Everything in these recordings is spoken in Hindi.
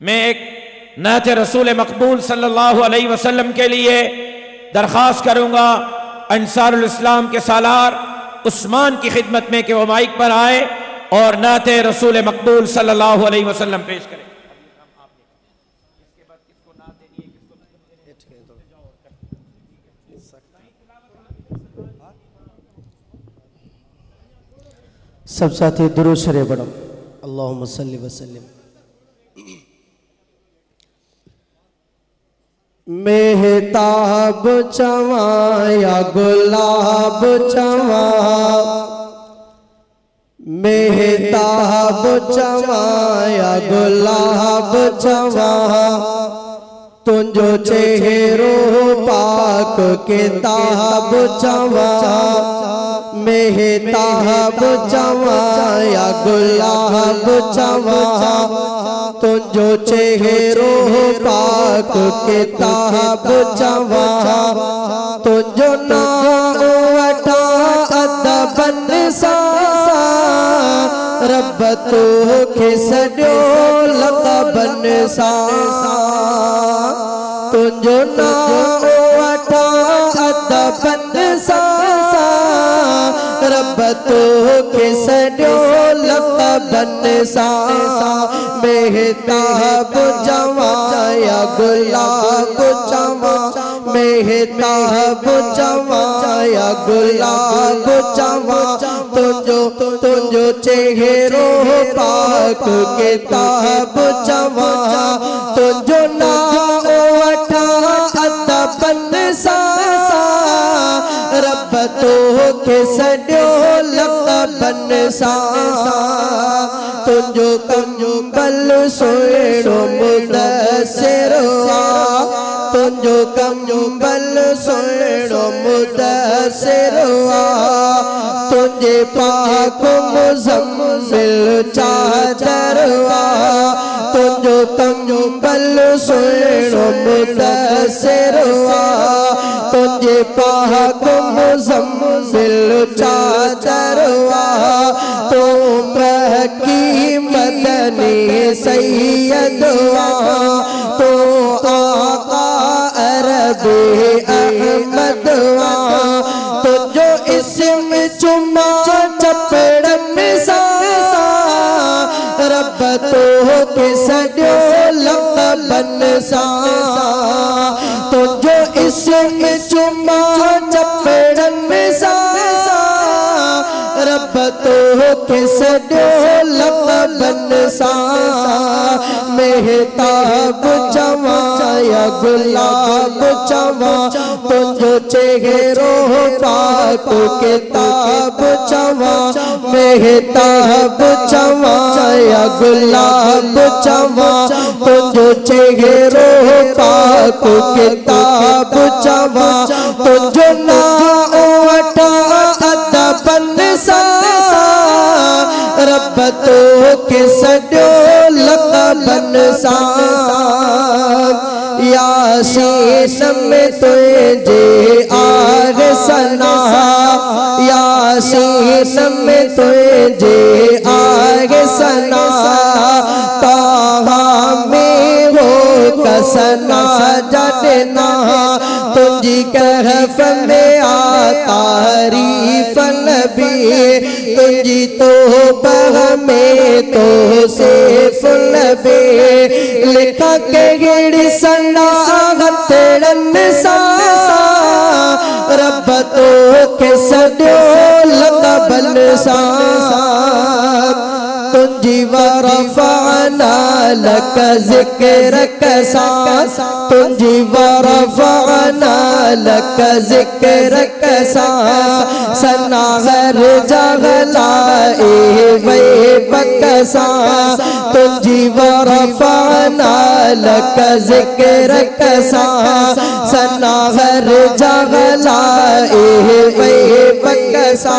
मैं एक नात रसूल मकबूल सल्लल्लाहु अलैहि वसल्लम के लिए दरख्वास्त करूँगा अंसारुल इस्लाम के सालार उस्मान की खिदमत में कि वो माइक पर आए और नात रसूल मकबूल सल्लल्लाहु अलैहि वसल्लम पेश करें। सब साथी दुरूद शरीफ पढ़ो। अल्लाहुम्मा सल्ली व सल्लिम। मेहताब चवा या गुलाब चवा, मेहताब चवा या गुलाब चवा, तुंजो चेहरो पाक किताब चवा, मेहताब चवा या गुलाब चवा, तुंजो चेहरो पाक किताब चवा, तुंजो नाम वठा अदबन सा, रब तो खिसड्यो लक़बन सा, तुंजो नाम वठा अदबन सा, रब तो खिसड्यो लक़बन सा, मेहताब चवा या गुलाब चवा, मेहताब चवा या गुलाब चवा, तुंजो चेहरो पाक किताब चवा, तुंजो नाम वठा अदबन सा, रब तो खिसड्यो लक़बन सा, तुंजो कंबल सोएड़ो मुदस्सिर वा, तुंजो कंबल सोएड़ो मुदस्सिर वा, तुंजे पाक मुज़म्मिल चादर वा, तुंजो कंबल सोएड़ो मुदस्सिर वा, तुंजे पाक मुज़म्मिल चादर वा, तो की मदनी सैयद वा, तो आका अरबी अहमद वा, तो जो इसम चुमा चपड़न सा, रब तो खिसड्यो लक़बन सा, तो जो इसम चुमा चपड़न सा, रब तो खिसड्यो लक़बन सा, मेहताब चवा या गुलाब चवा, तुंजो चेहरो पाक किताब चवा, मेहताब चवा या गुलाब चवा, तुंजो चेहरो पाक किताब चवा, तुंजो नाम वठा अदबन सा, रब तो खिसड्यो लक़बन सा, यासीन में तुझे आग सना, यासीन में तुझे आग सना, ताहा में हो कसना जडना, तुझी कहफ में आ तारीफ नबी, तुझी तो बह में तो सेफ नबी, लिखा के गिड़ सना गतड़न सा, रब तो खिसड्यो लक़बन सा, तुझी वरफ़अना लक ज़िक्रक सा, तुझी वरफ़अना लक ज़िक्रक सा, सना हर जगलाए वे बकसा, तुझी वरफ़अना लक ज़िक्रक सा, सना हर जगलाए वे बकसा,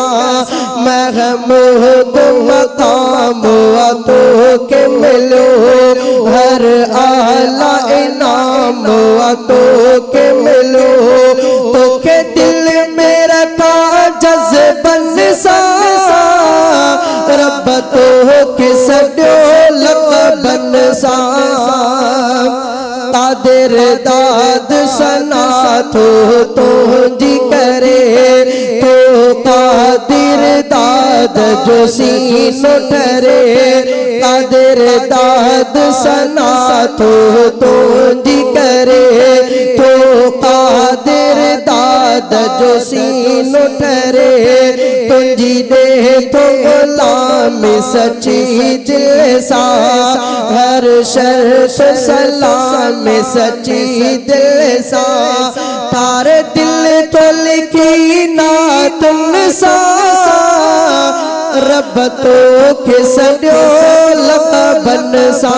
महमूद मकाम तो के मिलो, हर आला इनाम तो के मिलो, तो के दिल में रखा जज़्बन सा, रब तो खिसड्यो लक़बन सा। कादिर दाद सना तो जी करे तो कादिर दाद जो सीनो ठरे कादिर दाद सना तो जी करे तो कादिर दाद जो सीनो ठरे तुझी दे तो गुलाम सच्ची दिल सा हर शर्त सलाम सच्ची दिल सा तारे दिल तो लिखी ना तुम सा रब तो खिसड्यो लक़बन सा